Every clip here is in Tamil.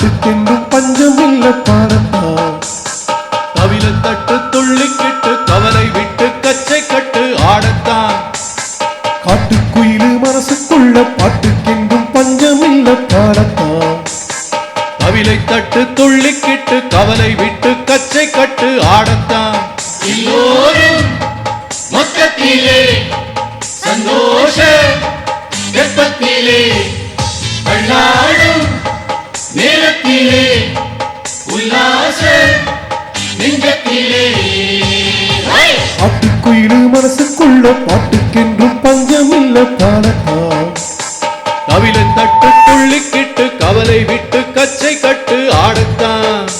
பாட்டுக்கென்றும் பஞ்சம் இல்ல பாடத்தான். தவில தட்டு துள்ளிக்கிட்டு கவலை விட்டு கச்சை கட்டு ஆடத்தான். காட்டுக்குயிலு மனசுக்குள்ள பாட்டுக்கென்றும் பஞ்சம் இல்ல பாடத்தான். தவிலை தட்டு துள்ளிக்கிட்டு கவலை விட்டு கச்சை கட்டு ஆடத்தான். எல்லோரும் மொத்தத்திலே சந்தோஷ வெப்பத்திலே கண்ணாடும் நேரத்திலே உல்லாச நெஞ்சத்திலே. பாட்டுக்குயிலு மனசுக்குள்ள பாட்டுக்கென்றும் பஞ்சம் இல்ல பாடத்தான். தவில தட்டு துள்ளிக்கிட்டு கவலை விட்டு கச்சை கட்டு ஆடத்தான்.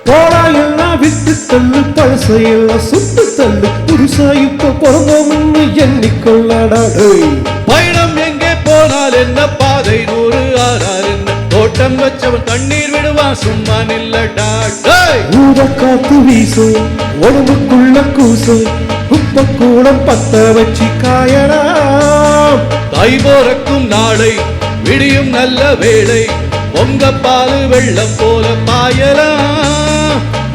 போடா எல்லாம் விட்டு தள்ளு பழசையெல்லாம் சுட்டு தள்ளு புதுசா இப்ப பிறந்தோம்னு எண்ணிக்கொள்ளடா. பயணம் எங்கே போனால் என்ன பாதை 100 ஆறார் என்ன தோட்டம் வச்சவன் தண்ணீர் விடுவான் சும்மா நில்லடா. ஊத காத்து வீசும் உடம்புக்குள்ள கூசும் குப்ப கூடம் பத்த வச்சு காயலாம். தாய் போறக்கும் நாளை விடியும் நல்ல வேளை பொங்க பாலு வெள்ளம் போல பாயலாம்.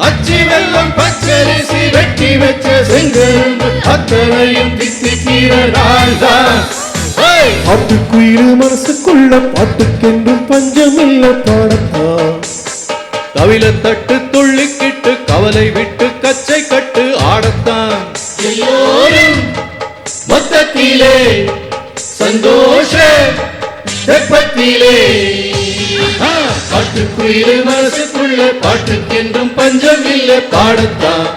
அச்சி வெள்ளம் பச்சரிசி வெட்டி வச்ச செங்கரும்பு அத்தனையும் தித்திக்கிற நாள்தான். பாட்டுக்குயிலு மனசுக்குள்ள பாட்டுக்கென்றும் பஞ்சம் இல்ல பாடத்தான். தவில தட்டு துள்ளிக்கிட்டு கவலை விட்டு கச்சை கட்டு ஆடத்தான். எல்லோரும் மொத்தத்திலே சந்தோஷ வெப்பத்திலே. பாட்டுக்குயிலு மனசுக்குள்ள பாட்டுக்கென்றும் பஞ்சம் இல்ல பாடத்தான்.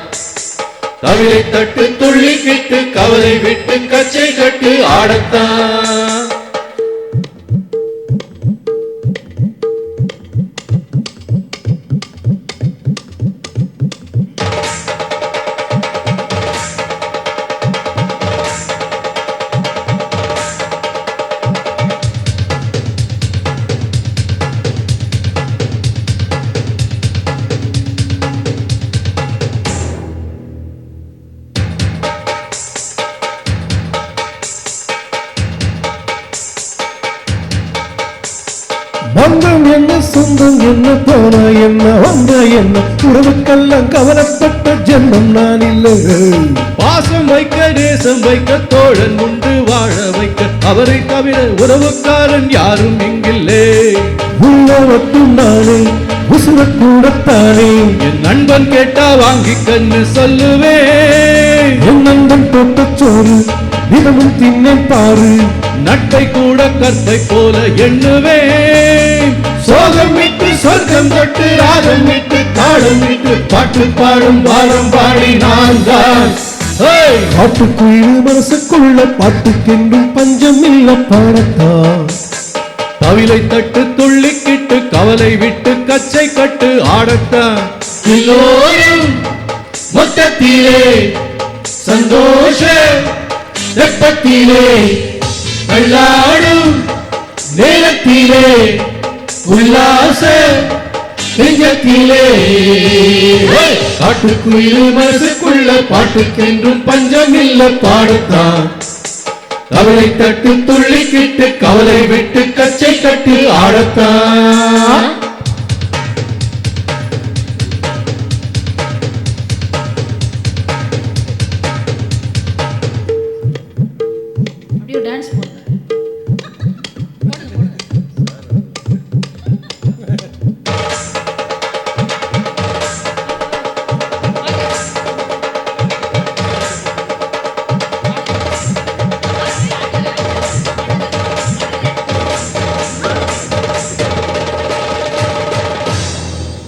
தவிலை தட்டு துள்ளிக்கிட்டு கவலை விட்டு கச்சை கட்டு ஆடத்தான். பந்தம் என்ன சொந்தம் என்ன போனா என்ன வந்தா என்ன உறவுக்கெல்லாம் கவலைப்பட்ட ஜென்மம் நான் இல்லை. பாசம் வைக்க நேசம் வைக்க தோழன் உண்டு வாழ வைக்க அவரை தவிர உறவுக்காரன் யாரும் இங்கில்லே. உள்ள மட்டும் நானே உசுர கூடத்தானே என் நண்பன் கேட்டா வாங்கி கண்ணு சொல்லுவேன். என் நண்பன் போட்ட சோறு தினமும் தின்னேன் பாரு. நட்டை கூட கற்பை போல எண்ணுவேன். சோகம் விட்டு சொர்க்கம் தொட்டு ராகம் விட்டு தாளம் விட்டு பாட்டு பாடும் வாரம் பாடி நான் தான். பாட்டுக்குயிலு மனசுக்குள்ள பாட்டுக்கென்றும் பஞ்சம் இல்ல பாடத்தான். தவிலை தட்டு துள்ளிக்கிட்டு கவலை விட்டு கச்சை கட்டு ஆடத்தான். எல்லோரும் மொத்தத்திலே சந்தோஷ வெப்பத்திலே கள்ளாடும் நேரத்திலே உல்லாச நெஞ்சத்திலே. காட்டுக்குயிலு மனசுக்குள்ள பாட்டுக்கென்றும் பஞ்சம் இல்ல பாடத்தான். கவலை தட்டு துள்ளிக்கிட்டு கவலை விட்டு கச்சை கட்டு ஆடத்தான். டான்ஸ் போடுங்க.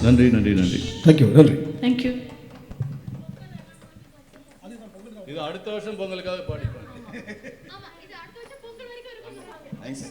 நன்றி நன்றி நன்றி. தேங்க்யூ. நன்றி. தேங்க்யூ. இது அடுத்த வருஷம் பொங்கலுக்காக பாடிப்பேன். ஆமா இது அடுத்த வருஷம் பொங்கல் வரைக்கும் இருக்கும். நைஸ்.